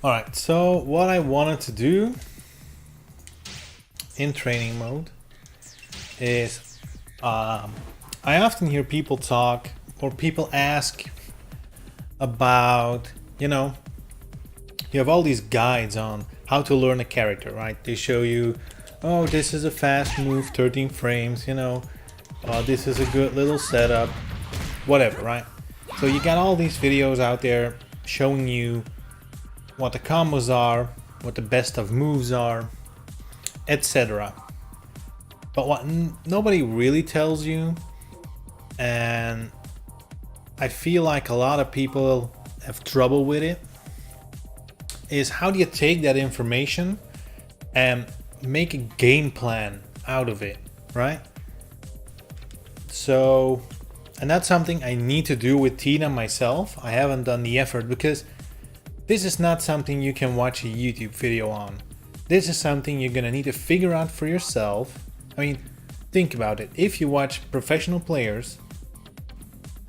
Alright, so what I wanted to do in training mode is I often hear people talk or people ask about, you have all these guides on how to learn a character, right? They show you, oh, this is a fast move, 13 frames, this is a good little setup, whatever, right? So you got all these videos out there showing you what the combos are, what the best of moves are, etc. But what nobody really tells you, and I feel like a lot of people have trouble with it, is how do you take that information and make a game plan out of it, right? So, and that's something I need to do with Tina myself. I haven't done the effort because this is not something you can watch a YouTube video on. This is something you're gonna need to figure out for yourself. I mean, think about it. If you watch professional players,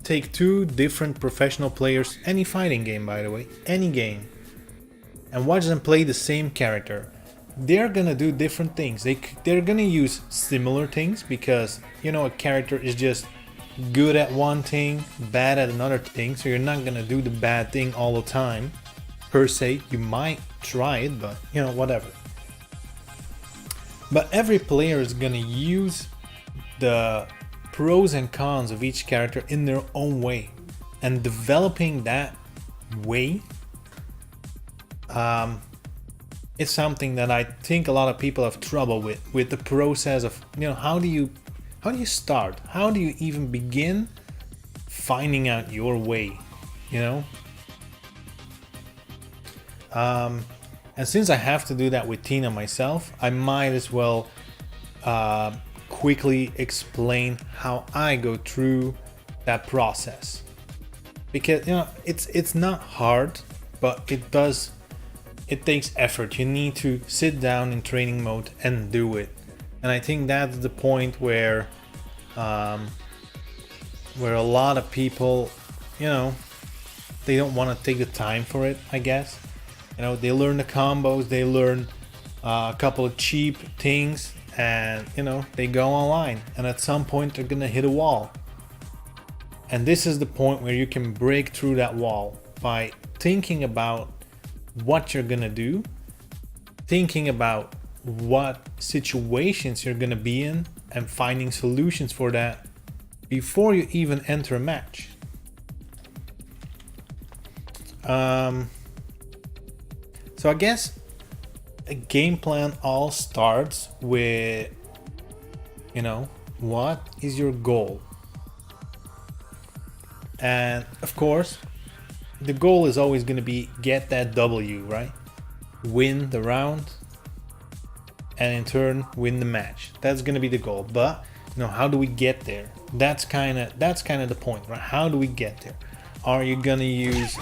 take two different professional players, any fighting game by the way, any game, and watch them play the same character. They're gonna do different things. They're gonna use similar things because, a character is just good at one thing, bad at another thing, so you're not gonna do the bad thing all the time. Per se, you might try it, but whatever. But every player is gonna use the pros and cons of each character in their own way, and developing that way is something that I think a lot of people have trouble with the process of how do you start, how do you even begin finding out your way, and since I have to do that with Tina myself, I might as well quickly explain how I go through that process, because it's not hard, but it takes effort. You need to sit down in training mode and do it, and I think that's the point where a lot of people, they don't want to take the time for it, I guess. They learn the combos, they learn a couple of cheap things, and they go online, and at some point they're gonna hit a wall. And this is the point where you can break through that wall by thinking about what you're gonna do, thinking about what situations you're gonna be in, and finding solutions for that before you even enter a match. So I guess a game plan all starts with, what is your goal? And of course, the goal is always going to be get that W, right? Win the round, and in turn win the match. That's going to be the goal. But how do we get there? That's kind of the point, right? How do we get there? Are you going to use,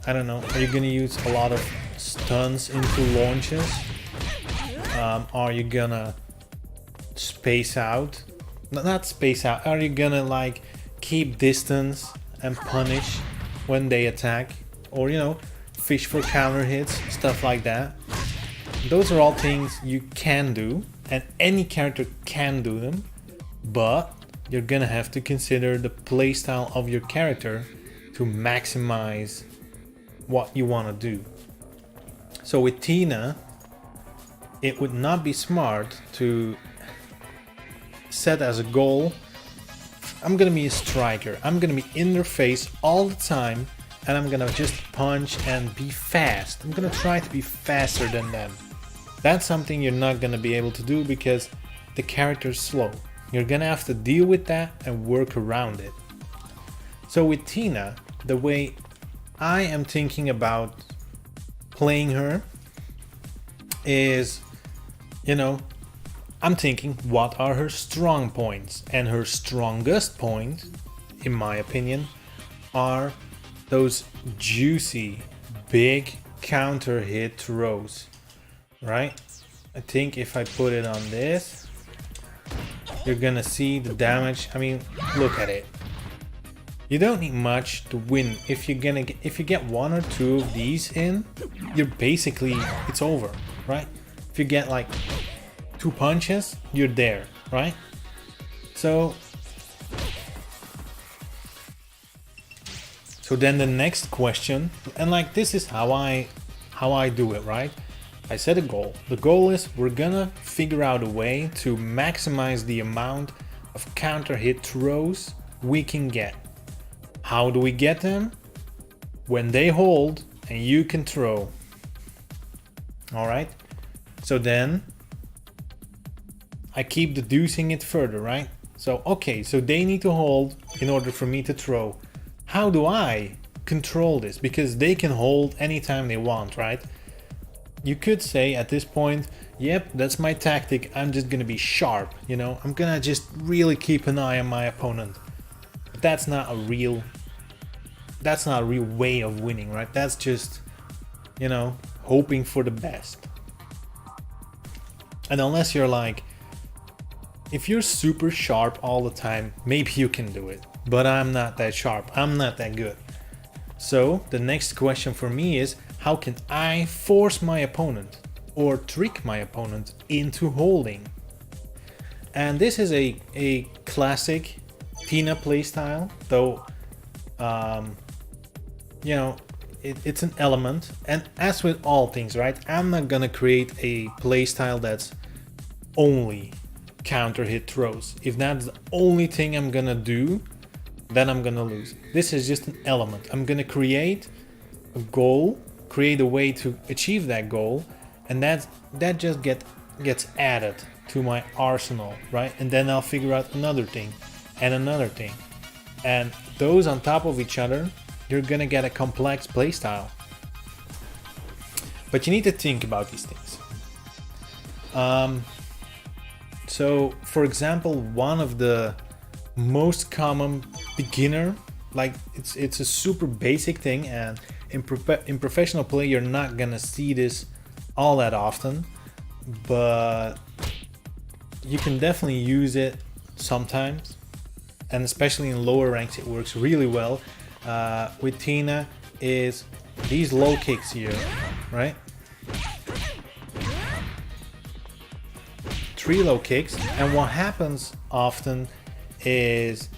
I don't know, are you gonna use a lot of stuns into launches? Are you gonna space out? Not space out, are you gonna keep distance and punish when they attack? Or fish for counter hits, stuff like that. Those are all things you can do, and any character can do them, but you're gonna have to consider the playstyle of your character to maximize what you want to do. So with Tina, it would not be smart to set as a goal, I'm gonna be a striker, I'm gonna be in their face all the time, and I'm gonna just punch and be fast. I'm gonna try to be faster than them. That's something you're not gonna be able to do because the character's slow. You're gonna have to deal with that and work around it. So with Tina, the way I am thinking about playing her is, I'm thinking what are her strong points, and her strongest point, in my opinion, are those juicy, big counter hit throws, right? I think if I put it on this, you're gonna see the damage. I mean, look at it. You don't need much to win. If you get one or two of these in, you're basically, it's over, right? If you get like 2 punches, you're there, right? So then the next question, and like this is how I do it, right? I set a goal. The goal is we're gonna figure out a way to maximize the amount of counter hit throws we can get. How do we get them? When they hold and you can throw. All right. So then I keep deducing it further, right? So, okay, so they need to hold in order for me to throw. How do I control this? Because they can hold anytime they want, right? You could say at this point, yep, that's my tactic. I'm just gonna be sharp, you know? I'm gonna just really keep an eye on my opponent. But that's not a real way of winning, right? That's just, you know, hoping for the best. And unless you're like, if you're super sharp all the time, maybe you can do it. But I'm not that sharp. I'm not that good. So the next question for me is, how can I force my opponent or trick my opponent into holding? And this is a classic Tina playstyle, though, you know, it's an element. And as with all things, right, I'm not gonna create a playstyle that's only counter hit throws. If that's the only thing I'm gonna do, then I'm gonna lose. This is just an element. I'm gonna create a goal, create a way to achieve that goal, and that just gets added to my arsenal, right? And then I'll figure out another thing and another thing, and those on top of each other, you're gonna get a complex playstyle. But you need to think about these things. So for example, one of the most common beginner, like it's a super basic thing, and in professional play you're not gonna see this all that often, but you can definitely use it sometimes, and especially in lower ranks it works really well. With Tina is these low kicks here, right? 3 low kicks, and what happens often is,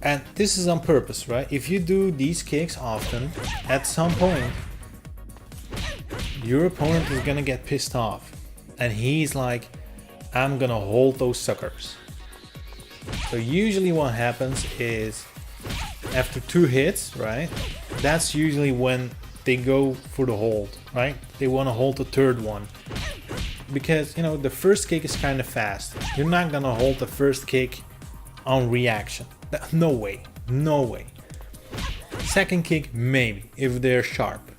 and this is on purpose, right? If you do these kicks often, at some point your opponent is gonna get pissed off, and he's like, I'm gonna hold those suckers. So usually what happens is after 2 hits, right, that's usually when they go for the hold, right? They want to hold the third one, because, you know, the first kick is kind of fast. You're not gonna hold the first kick on reaction. No way, no way. Second kick, maybe, if they're sharp.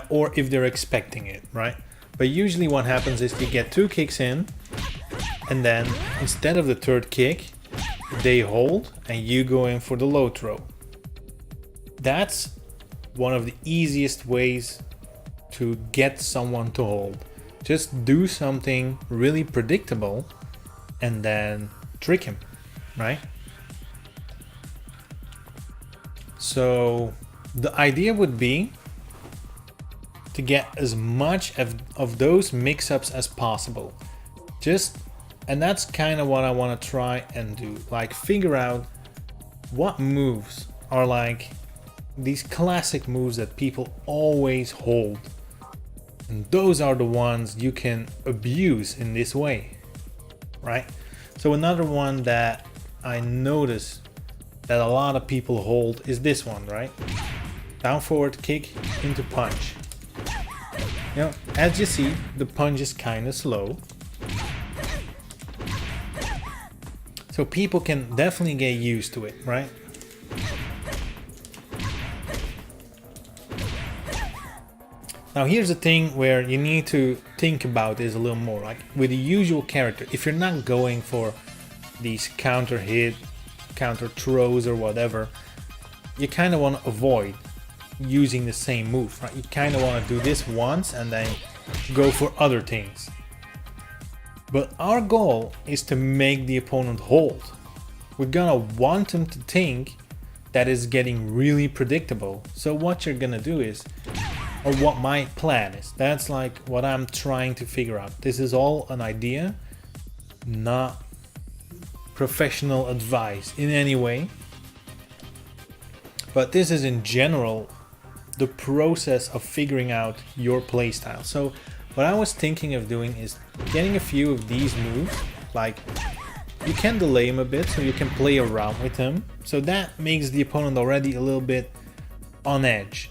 Or if they're expecting it, right? But usually what happens is you get 2 kicks in, and then instead of the third kick, they hold and you go in for the low throw. That's one of the easiest ways to get someone to hold. Just do something really predictable and then trick him, right? So the idea would be to get as much of those mix-ups as possible. And that's kind of what I want to try and do. Like, figure out what moves are like these classic moves that people always hold. And those are the ones you can abuse in this way, right? So another one that I notice that a lot of people hold is this one, right? Down forward kick into punch. You know, as you see, the punch is kind of slow. So people can definitely get used to it, right? Now here's the thing where you need to think about this a little more. Like with the usual character, if you're not going for these counter hit, counter throws or whatever, you kind of want to avoid using the same move, right? You kind of want to do this once and then go for other things. But our goal is to make the opponent hold. we're gonna want them to think that is getting really predictable. So what you're gonna do is, or what my plan is, that's like what I'm trying to figure out. This is all an idea, not professional advice in any way, but this is in general the process of figuring out your playstyle. So what I was thinking of doing is getting a few of these moves, like you can delay them a bit so you can play around with them, so that makes the opponent already a little bit on edge,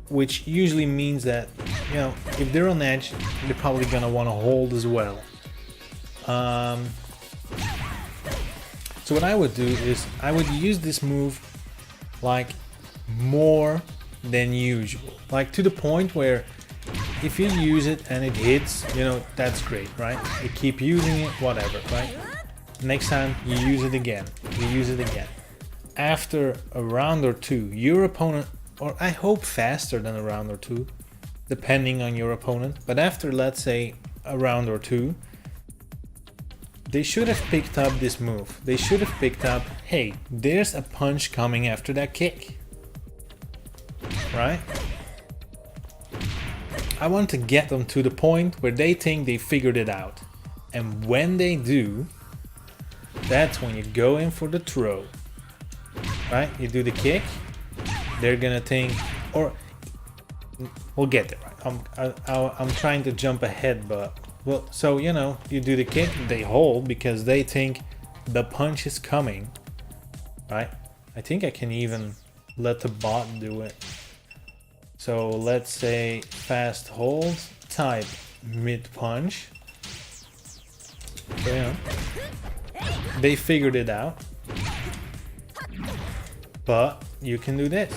which usually means that, you know, if they're on edge, they're probably gonna want to hold as well. So what I would do is I would use this move like more than usual, like to the point where if you use it and it hits, you know, that's great, right? You keep using it, whatever, right? Next time you use it again, you use it again. After a round or two, your opponent, or I hope faster than a round or two, depending on your opponent, but after, let's say, a round or two, they should have picked up this move. They should have picked up, hey, there's a punch coming after that kick, right? I want to get them to the point where they think they figured it out. And when they do, that's when you go in for the throw, right? You do the kick, they're gonna think, or we'll get there, right? I'm trying to jump ahead, but well, so you know, you do the kick, they hold because they think the punch is coming, right? I think I can even let the bot do it. So let's say fast hold, type mid punch. So, you know, they figured it out, but you can do this,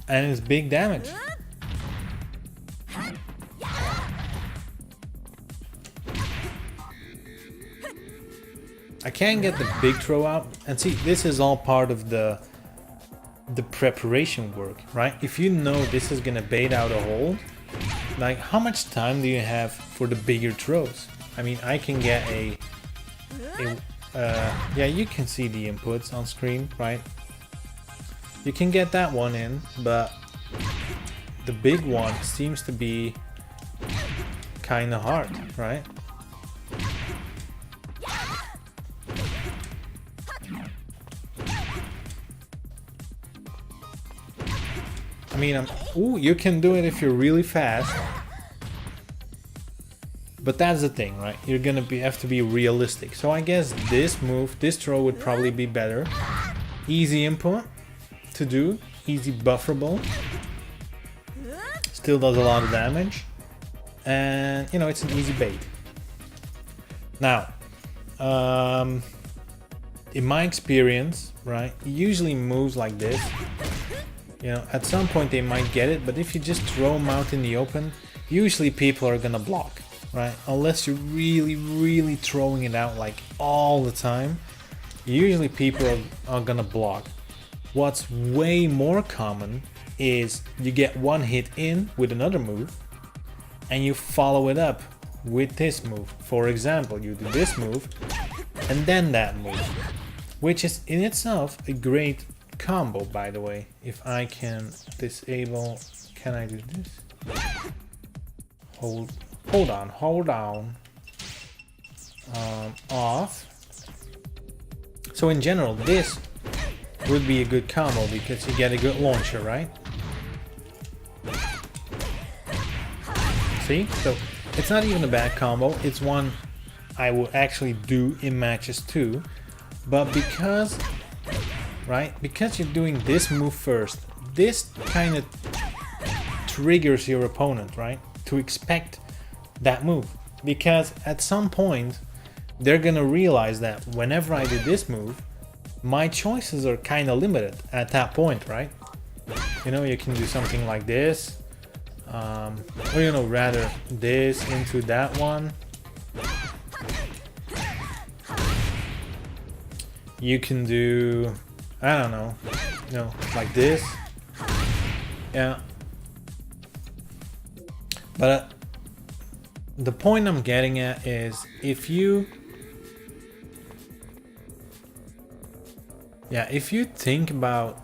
and it's big damage. I can't get the big throw out, and see, this is all part of the preparation work, right? If you know this is gonna bait out a hold, like how much time do you have for the bigger throws? I mean, I can get yeah, you can see the inputs on screen, right? You can get that one in, but the big one seems to be kind of hard, right? I mean, ooh, you can do it if you're really fast, but that's the thing, right? You're gonna have to be realistic. So I guess this move, this throw would probably be better. Easy input to do, easy bufferable. Still does a lot of damage, and you know, it's an easy bait. Now, in my experience, right, usually moves like this, you know, at some point they might get it, but if you just throw them out in the open, usually people are gonna block, right? Unless you're really throwing it out like all the time, usually people are gonna block. What's way more common is you get one hit in with another move and you follow it up with this move. For example, you do this move and then that move, which is in itself a great combo, by the way. If I can disable, can I do this? Hold on. Off. So in general, this would be a good combo because you get a good launcher, right? See? So it's not even a bad combo. It's one I will actually do in matches too. But because, right, because you're doing this move first, this kind of triggers your opponent, right, to expect that move. Because at some point, they're gonna realize that whenever I do this move, my choices are kind of limited at that point, right? You know, you can do something like this, or you know, rather this into that one. You can do, I don't know, you know, like this. Yeah. But the point I'm getting at is if you think about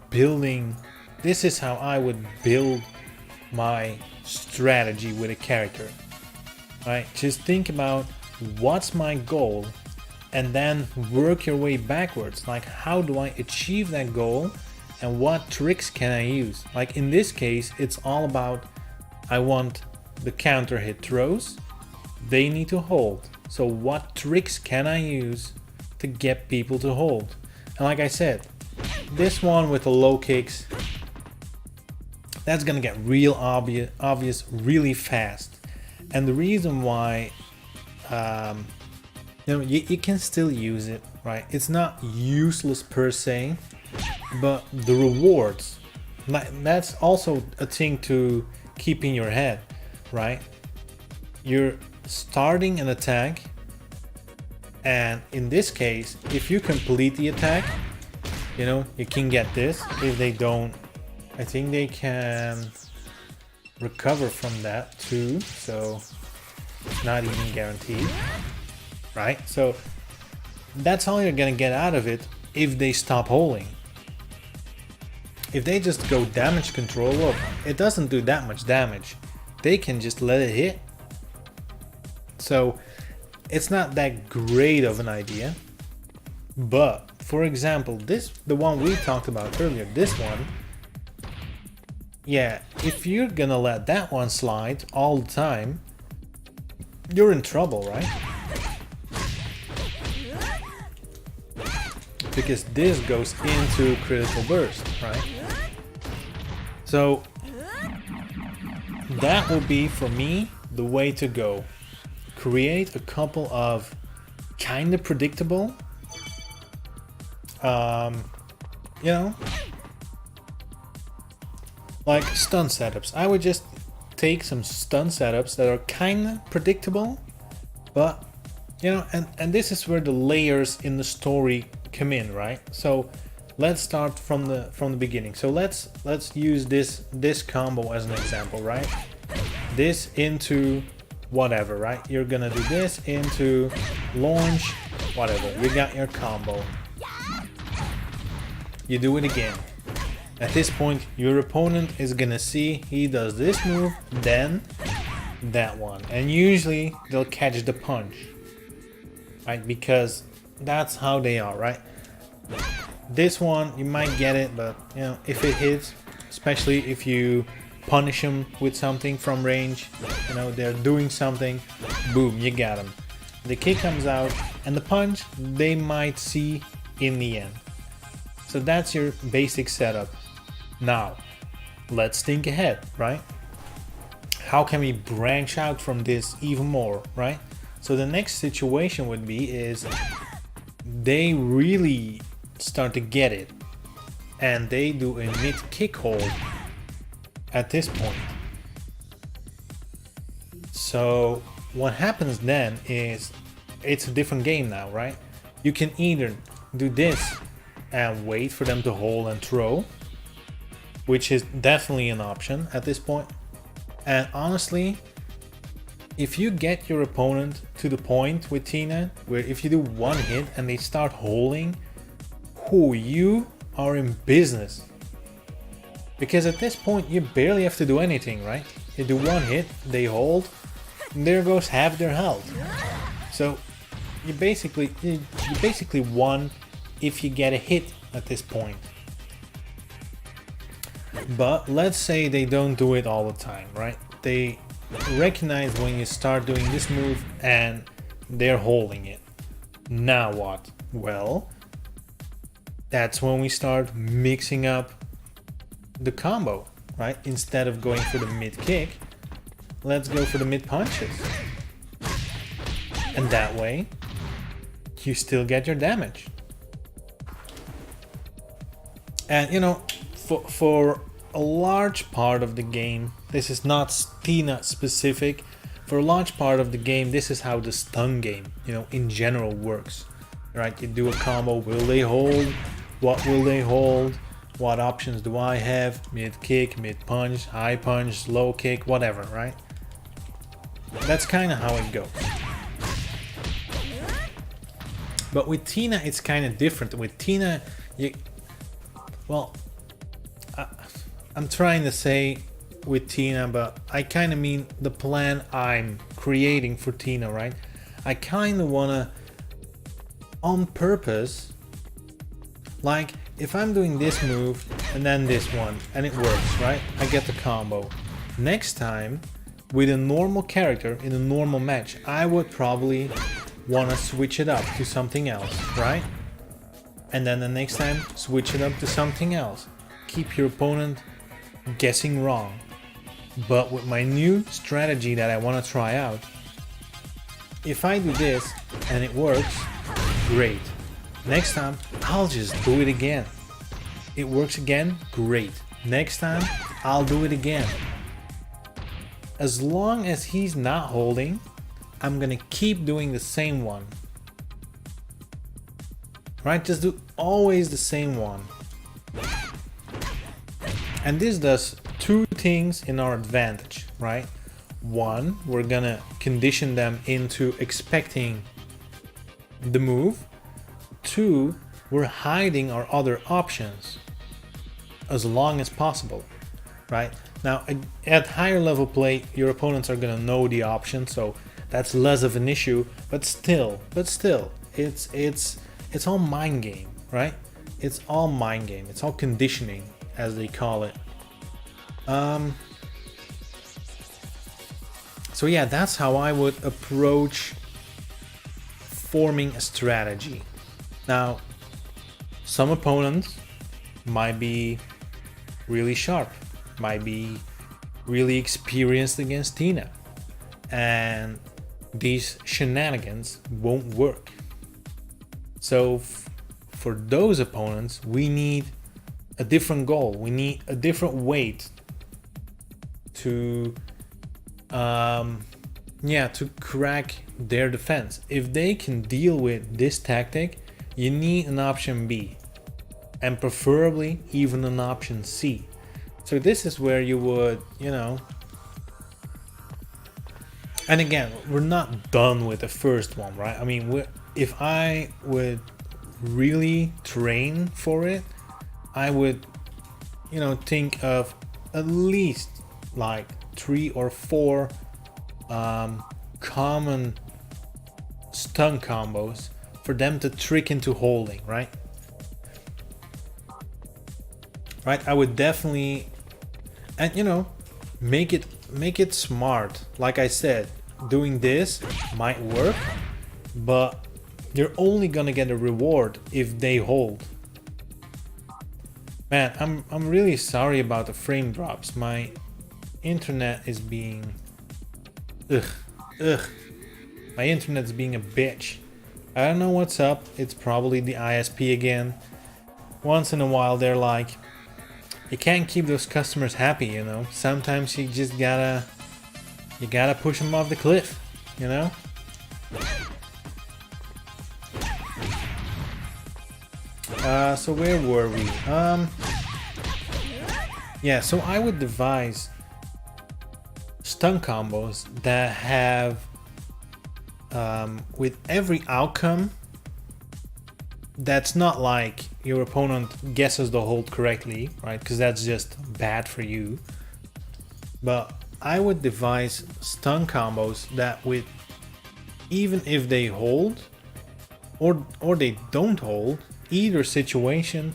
building, this is how I would build my strategy with a character, right? Just think about what's my goal and then work your way backwards. Like, how do I achieve that goal and what tricks can I use? Like in this case, it's all about, I want the counter hit throws, they need to hold. So what tricks can I use to get people to hold? And like I said, this one with the low kicks, that's gonna get real obvious really fast. And the reason why, you can still use it, right? It's not useless per se, but the rewards, that's also a thing to keep in your head, right? You're starting an attack, and in this case, if you complete the attack, you can get this. If they don't, I think they can recover from that too, so it's not even guaranteed, right? So that's all you're gonna get out of it if they stop holding. If they just go damage control, look, it doesn't do that much damage. They can just let it hit. So it's not that great of an idea. But for example, the one we talked about earlier, this one, yeah, if you're gonna let that one slide all the time, you're in trouble, right? Because this goes into critical burst, right? So that will be, for me, the way to go. Create a couple of kind of predictable, like stun setups. I would just take some stun setups that are kind of predictable, but and this is where the layers in the story come in, right? So let's start from the beginning. So let's use this combo as an example, right? This into whatever, right? You're gonna do this into launch, whatever. You got your combo. You do it again. At this point, your opponent is gonna see he does this move, then that one, and usually they'll catch the punch, right? Because that's how they are, right? This one you might get it, but if it hits, especially if you punish them with something from range, they're doing something, boom, you got them. The kick comes out, and the punch they might see in the end. So that's your basic setup. Now, let's think ahead, right? How can we branch out from this even more, right? So the next situation would be is they really start to get it and they do a mid kick hold at this point. So what happens then is it's a different game now, right? You can either do this and wait for them to hold and throw, which is definitely an option at this point. And honestly, if you get your opponent to the point with Tina where if you do one hit and they start holding, you are in business. Because at this point you barely have to do anything, right? You do one hit, they hold, and there goes half their health. So you basically won if you get a hit at this point. But let's say they don't do it all the time, right? They recognize when you start doing this move and they're holding it. Now what? Well, that's when we start mixing up the combo, right? Instead of going for the mid kick, let's go for the mid punches. And that way, you still get your damage. And for a large part of the game, this is not Tina specific. For a large part of the game, this is how the stun game, in general works, right? You do a combo, will they hold? What will they hold? What options do I have? Mid kick, mid punch, high punch, low kick, whatever, right? That's kind of how it goes. But with Tina, it's kind of different. With Tina, I'm trying to say with Tina, but I kind of mean the plan I'm creating for Tina, right? I kind of want to, on purpose, like if I'm doing this move and then this one and it works, right? I get the combo. Next time, with a normal character in a normal match, I would probably want to switch it up to something else, right? And then the next time, switch it up to something else. Keep your opponent guessing wrong. But with my new strategy that I want to try out, if I do this and it works, great. Next time, I'll just do it again. It works again, great. Next time, I'll do it again. As long as he's not holding, I'm gonna keep doing the same one. Right? Just do always the same one. And this does two things in our advantage, right? One, we're gonna condition them into expecting the move. Two, we're hiding our other options as long as possible, right? Now, at higher level play, your opponents are gonna know the option, so that's less of an issue. But still, it's all mind game, right? It's all mind game. It's all conditioning, as they call it. So yeah, that's how I would approach forming a strategy. Now, some opponents might be really sharp, might be really experienced against Tina, and these shenanigans won't work. So for those opponents, we need a different goal. We need a different weight to to crack their defense. If they can deal with this tactic, you need an option B, and preferably even an option C. So this is where you would, and again, we're not done with the first one, right? I mean, if I would really train for it, I would, think of at least like 3 or 4 common stun combos for them to trick into holding, right? Right, I would definitely, and make it smart. Like I said, doing this might work, but you're only gonna get a reward if they hold. Man, I'm really sorry about the frame drops. My internet is being my internet's being a bitch. I don't know what's up. It's probably the ISP again. Once in a while they're like, you can't keep those customers happy, Sometimes you just gotta push them off the cliff, So where were we? Yeah, so I would devise stun combos that have with every outcome that's not like your opponent guesses the hold correctly, right? Because that's just bad for you. But I would devise stun combos that with, even if they hold or they don't hold, either situation,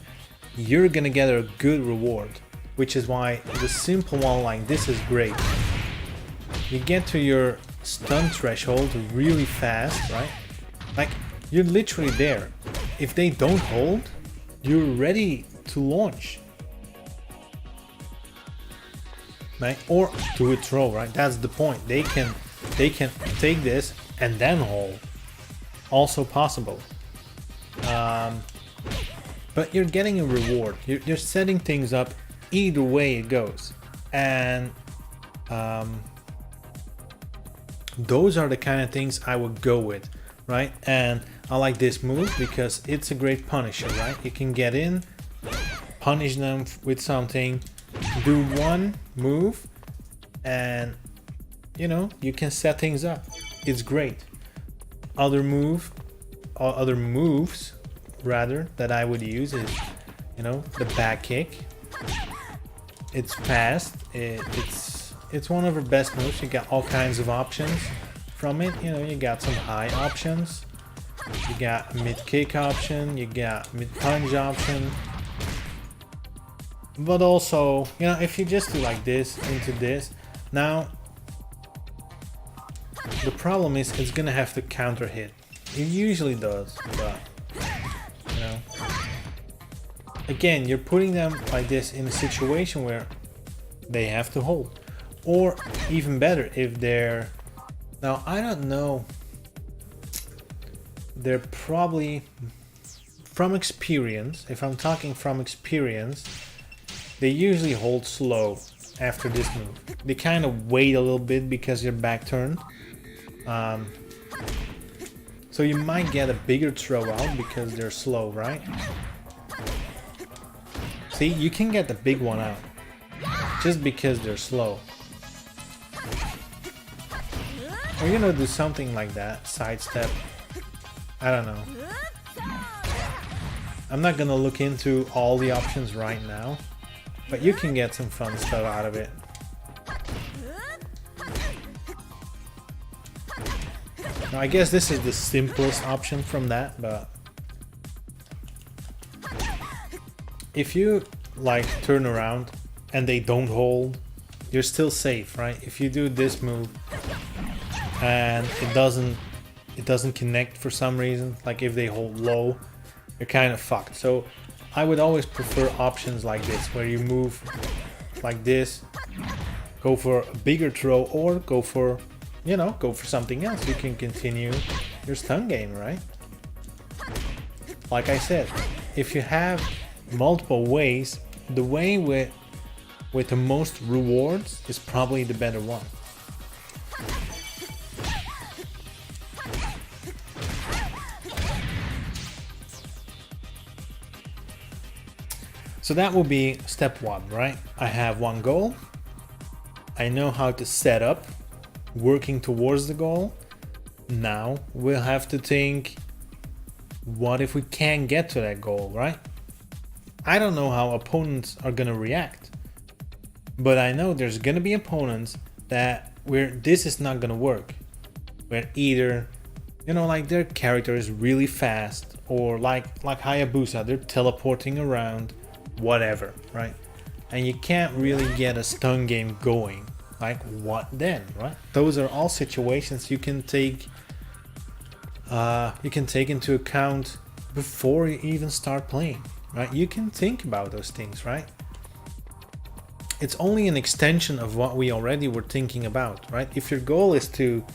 you're gonna get a good reward. Which is why the simple one like this is great. You get to your stun threshold really fast, right? Like, you're literally there. If they don't hold, you're ready to launch, right? Or to withdraw, right? That's the point. They can take this and then hold. Also possible. But you're getting a reward. You're setting things up either way it goes. And those are the kind of things I would go with, right? And I like this move because it's a great punisher, right? You can get in, punish them with something, do one move, and you know, you can set things up. It's great. Other moves rather that I would use is, you know, the back kick. It's fast. It's one of her best moves. You got all kinds of options from it. You know, you got some high options. You got mid kick option. You got mid punch option. But also, you know, if you just do like this into this, now the problem is it's gonna have to counter hit. It usually does, but you know, again, you're putting them like this in a situation where they have to hold, or even better, if they're, now I don't know, they're probably, from experience, if I'm talking from experience, they usually hold slow after this move. They kind of wait a little bit because you're back turned. So you might get a bigger throw out because they're slow, right? See, you can get the big one out just because they're slow. Or you know, do something like that, sidestep. I don't know. I'm not gonna look into all the options right now, but you can get some fun stuff out of it. Now, I guess this is the simplest option from that, but if you like turn around and they don't hold, you're still safe, right? If you do this move and it doesn't connect for some reason, like if they hold low, you're kind of fucked. So I would always prefer options like this, where you move like this, go for a bigger throw, or go for, you know, go for something else. You can continue your stun game, right? Like I said, if you have multiple ways, the way with the most rewards is probably the better one. So that will be step one, right? I have one goal. I know how to set up, working towards the goal. Now we'll have to think, what if we can't get to that goal, right? I don't know how opponents are gonna react, but I know there's gonna be opponents that where this is not gonna work, where either, you know, like their character is really fast, or like Hayabusa, they're teleporting around, whatever, right? And you can't really get a stun game going. Like, what then, right? Those are all situations you can take into account before you even start playing, right? You can think about those things, right? It's only an extension of what we already were thinking about, right? If your goal is to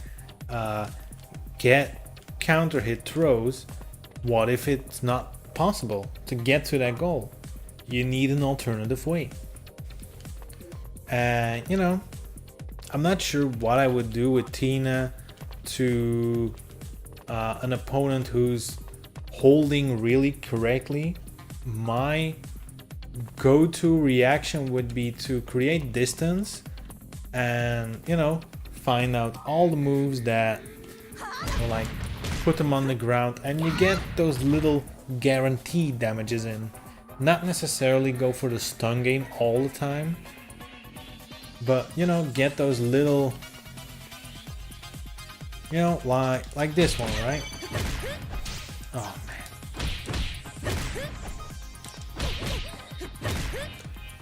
get counter hit throws, what if it's not possible to get to that goal? You need an alternative way. And, you know, I'm not sure what I would do with Tina to an opponent who's holding really correctly. My go-to reaction would be to create distance and, you know, find out all the moves that, you know, like put them on the ground, and you get those little guaranteed damages in. Not necessarily go for the stun game all the time, but, you know, get those little, you know, like this one, right? Oh man.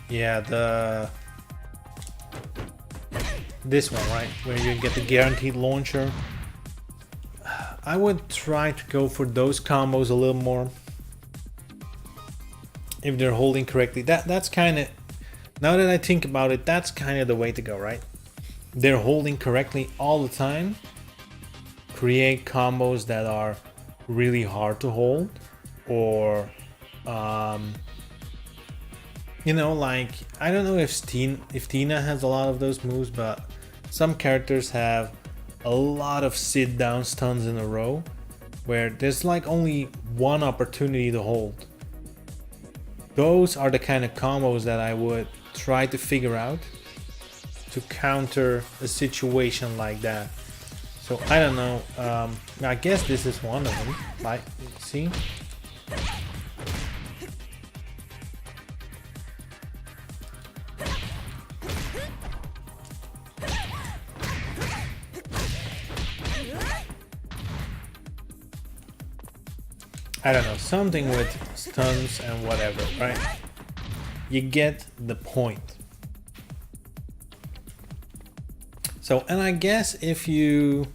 Yeah, this one, right? Where you get the guaranteed launcher. I would try to go for those combos a little more. If they're holding correctly, that's kind of, now that I think about it, that's kind of the way to go, right? They're holding correctly all the time. Create combos that are really hard to hold, or you know, like, I don't know if Tina has a lot of those moves, but some characters have a lot of sit down stuns in a row where there's like only one opportunity to hold. Those are the kind of combos that I would try to figure out to counter a situation like that. So I don't know. I guess this is one of them. Like, see? I don't know, something with stuns and whatever, right? You get the point. So, and I guess if you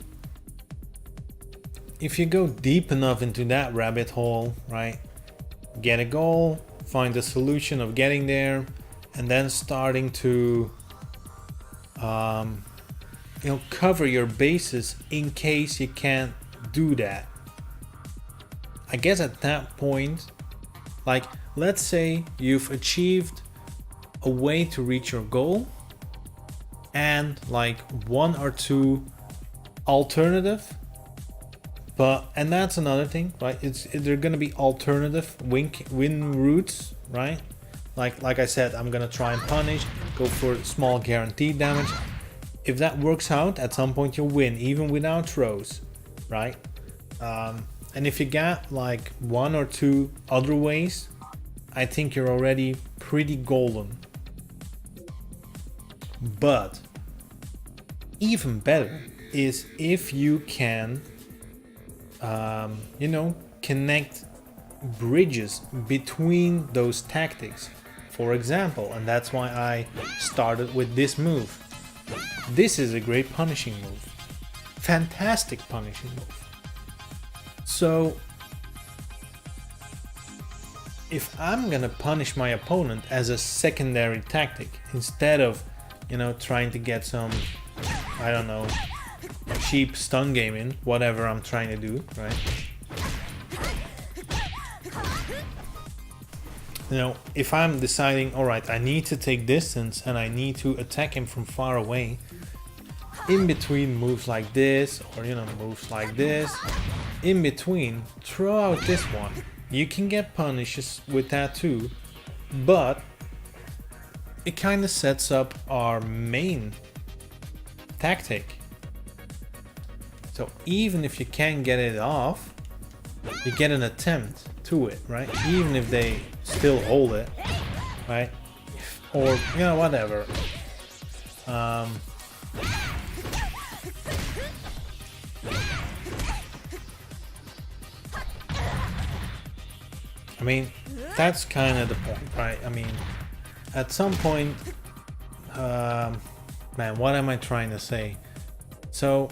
go deep enough into that rabbit hole, right? Get a goal, find the solution of getting there, and then starting to cover your bases in case you can't do that. I guess at that point, like, let's say you've achieved a way to reach your goal and like one or two alternative, and that's another thing, right? They're gonna be alternative win routes, right? Like I said, I'm gonna try and punish, go for small guaranteed damage. If that works out, at some point you'll win, even without throws, right? And if you got like one or two other ways, I think you're already pretty golden. But even better is if you can, connect bridges between those tactics. For example, and that's why I started with this move. This is a great punishing move. Fantastic punishing move. So, if I'm gonna punish my opponent as a secondary tactic, instead of, trying to get some, I don't know, cheap stun game in, whatever I'm trying to do, right? If I'm deciding, alright, I need to take distance and I need to attack him from far away, in between moves like this, or moves like this, in between, throw out this one. You can get punishes with that too, but it kind of sets up our main tactic. So even if you can't get it off, you get an attempt to it, right? Even if they still hold it, right? Or whatever. I mean, that's kind of the point, right? I mean, at some point, man, what am I trying to say? So,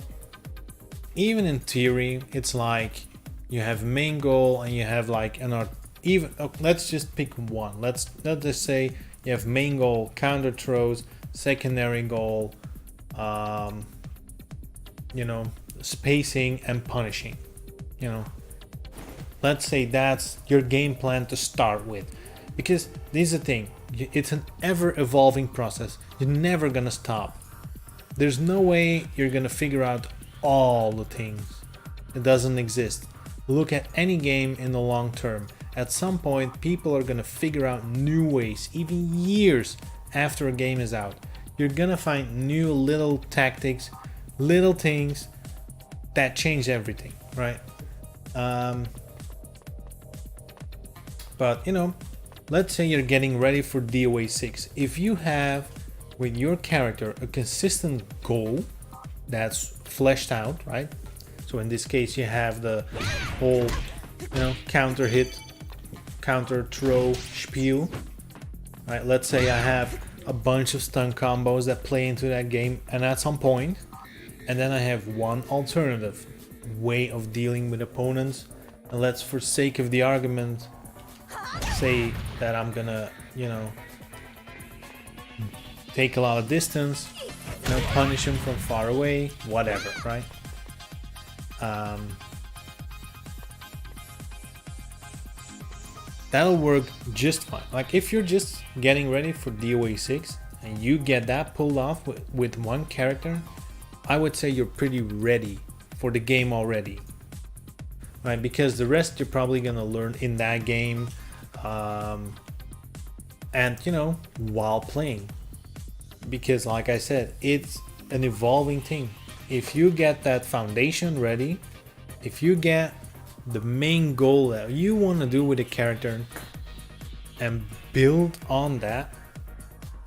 even in theory, it's like you have main goal and you have like let's just pick one. Let's just say you have main goal, counter throws, secondary goal, spacing and punishing, Let's say that's your game plan to start with, because this is the thing, it's an ever-evolving process. You're never gonna stop. There's no way you're gonna figure out all the things. It doesn't exist. Look at any game in the long term. At some point, people are gonna figure out new ways, even years after a game is out. You're gonna find new little tactics, little things that change everything, right? But let's say you're getting ready for DOA 6. If you have with your character a consistent goal that's fleshed out, right? So in this case you have the whole counter hit, counter throw spiel, right? Let's say I have a bunch of stun combos that play into that game, and at some point, and then I have one alternative way of dealing with opponents, and let's, for sake of the argument, say that I'm gonna, take a lot of distance, punish them from far away, whatever, right? That'll work just fine. Like if you're just getting ready for DOA 6 and you get that pulled off with one character, I would say you're pretty ready for the game already, right? Because the rest you're probably gonna learn in that game, and while playing. because like I said, it's an evolving thing. If you get that foundation ready, if you get the main goal that you want to do with a character and build on that,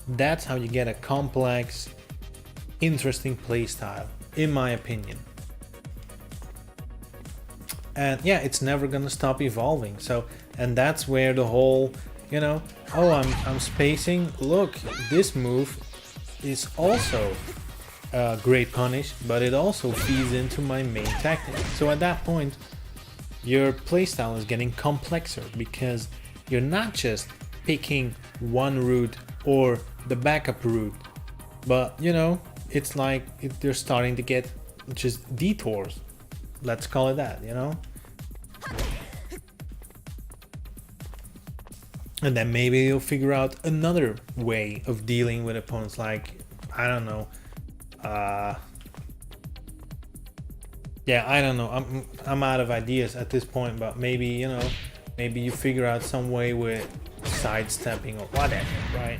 that's how you get a complex, interesting playstyle, in my opinion. And yeah, it's never gonna stop evolving. So, and that's where the whole, you know, oh, I'm spacing. Look, this move is also a great punish, but it also feeds into my main tactic. So at that point, your playstyle is getting complexer because you're not just picking one route or the backup route, but you know, it's like they're starting to get just detours. Let's call it that, you know? And then maybe you'll figure out another way of dealing with opponents, like, I don't know. Yeah, I don't know. I'm out of ideas at this point, but maybe, you know, maybe you figure out some way with sidestepping or whatever, right?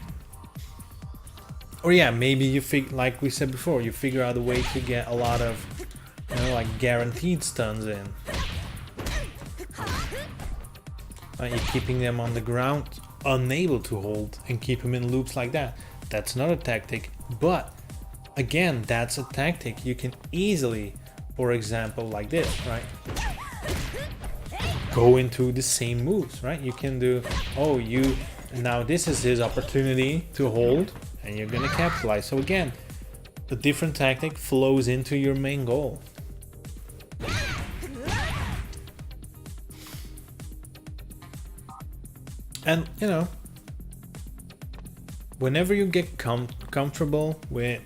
Or yeah, maybe you like we said before, you figure out a way to get a lot of, you know, like guaranteed stuns in. You're keeping them on the ground, unable to hold, and keep them in loops like that. That's another tactic, but again, that's a tactic you can easily, for example, like this, right? Go into the same moves, right? You can do, oh, now this is his opportunity to hold, and you're gonna capitalize. So again, a different tactic flows into your main goal. And you know, whenever you get comfortable with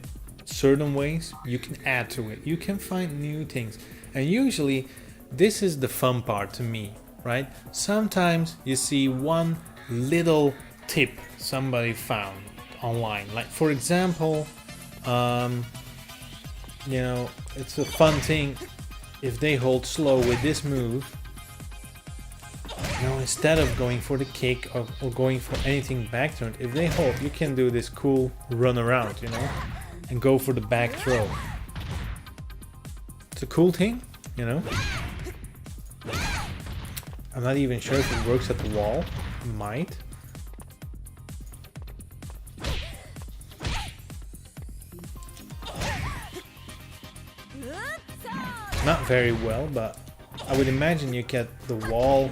certain ways, you can add to it. You can find new things. And usually this is the fun part to me, right? Sometimes you see one little tip somebody found online. Like for example, you know, it's a fun thing if they hold slow with this move. You know, instead of going for the kick or going for anything back turn, if they hold, you can do this cool run around, you know, and go for the back throw. It's a cool thing, you know. I'm not even sure if it works at the wall. It might. Not very well, but I would imagine you get the wall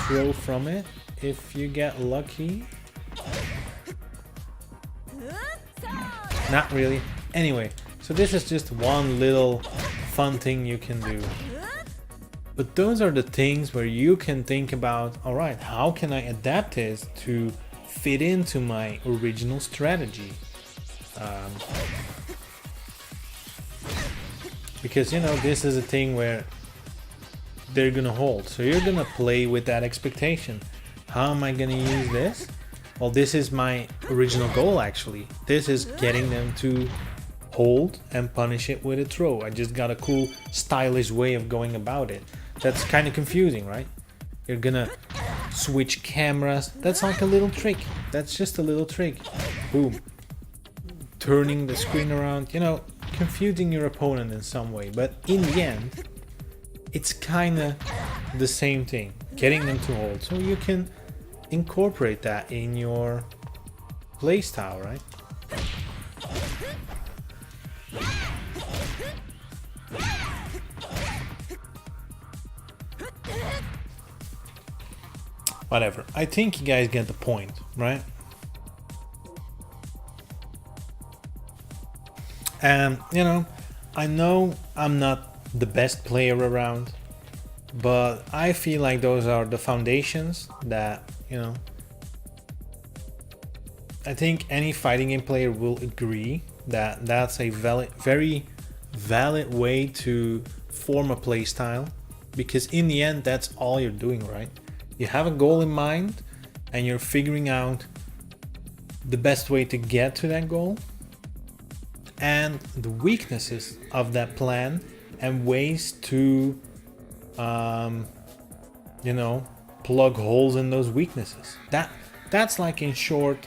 throw from it if you get lucky. Not really. Anyway, so this is just one little fun thing you can do. But those are the things where you can think about, all right, how can I adapt this to fit into my original strategy? Because, you know, this is a thing where they're gonna hold, so you're gonna play with that expectation. How am I gonna use this? Well, this is my original goal actually. This is getting them to hold and punish it with a throw. I just got a cool stylish way of going about it. That's kind of confusing, right? You're gonna switch cameras. That's like a little trick. That's just a little trick. Boom. Turning the screen around, you know, confusing your opponent in some way, but in the end it's kind of the same thing, getting them to hold, so you can incorporate that in your playstyle, right? Whatever, I think you guys get the point, right? And you know I'm not the best player around, but I feel like those are the foundations that, you know, I think any fighting game player will agree that that's a very valid way to form a playstyle, because in the end that's all you're doing, right? You have a goal in mind and you're figuring out the best way to get to that goal and the weaknesses of that plan and ways to you know, plug holes in those weaknesses. That's like, in short,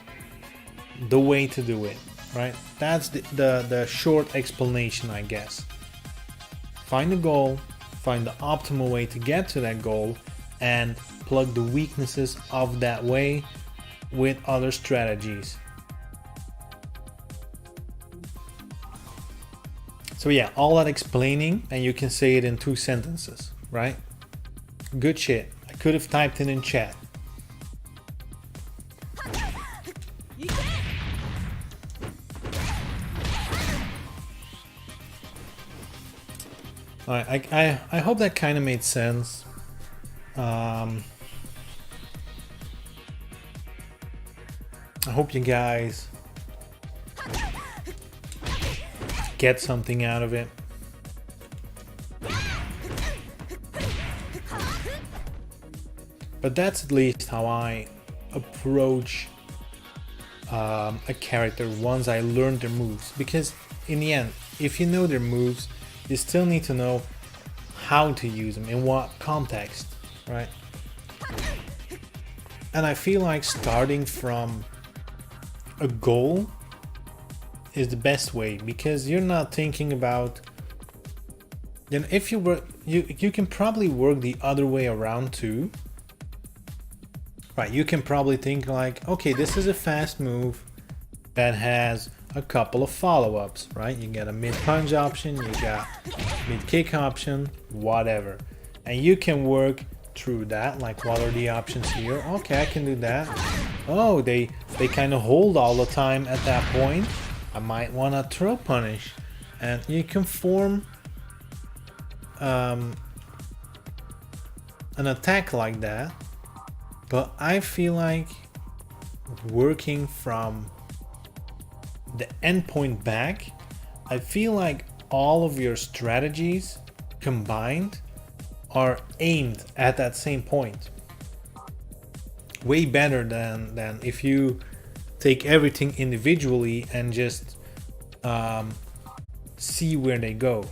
the way to do it. right? That's the short explanation, I guess. Find a goal, find the optimal way to get to that goal, and plug the weaknesses of that way with other strategies. So yeah, all that explaining, and you can say it in 2 sentences, right? Good shit. I could have typed it in chat. Alright, I hope that kind of made sense. I hope you guys get something out of it. But that's at least how I approach a character once I learn their moves. Because in the end, if you know their moves, you still need to know how to use them, in what context, right? And I feel like starting from a goal is the best way, because you're not thinking about, you know, if you were, you can probably work the other way around too. Right, you can probably think like, okay, this is a fast move that has a couple of follow-ups, right? You get a mid-punch option, you got mid-kick option, whatever. And you can work through that, like what are the options here? Okay, I can do that. Oh, they kind of hold all the time at that point. I might want to throw punish. And you can form an attack like that. But I feel like working from the endpoint back, I feel like all of your strategies combined are aimed at that same point. Way better than if you take everything individually and just see where they go.